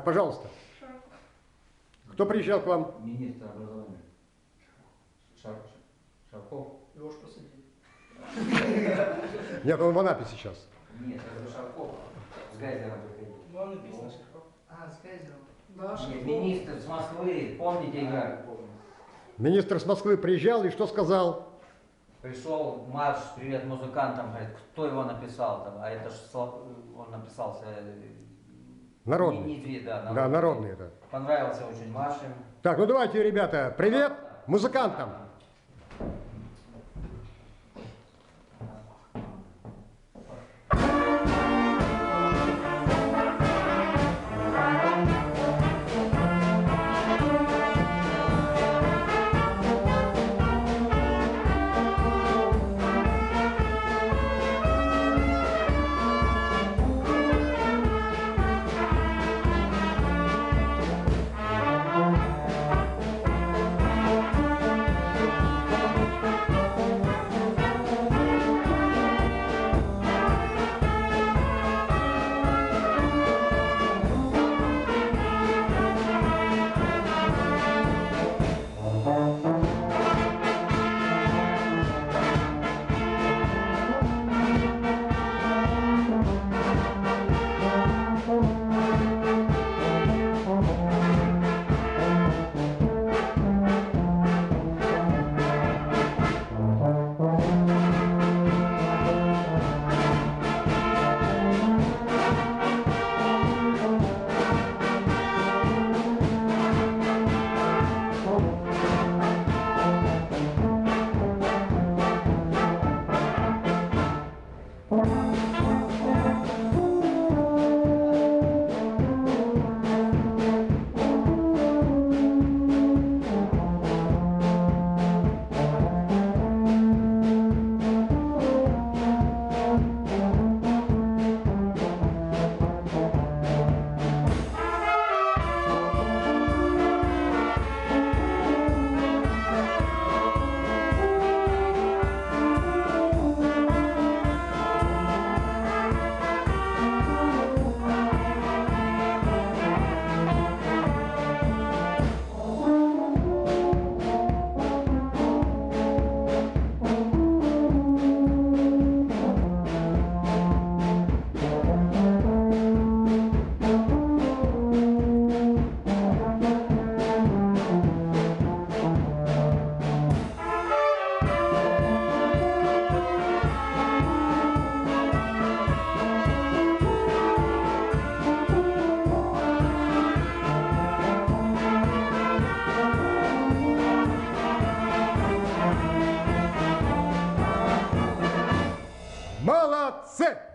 пожалуйста. Кто приезжал к вам? Министр образования. Шарков. Его ж посадили. Нет, он в Анапе сейчас. Нет, это Шарков. С Гайзером приходил. Ну, написано Шарков. А, с Гайзером. Да, Нет, Шарков. министр с Москвы, помните, играли? Министр с Москвы приезжал и что сказал? Пришел марш «Привет музыкантам», говорит, кто его написал там, а это ж он написался... Народный. Да, Да, народный, да. Понравился очень марш им. Так, ну давайте, ребята, привет музыкантам. Молодцы!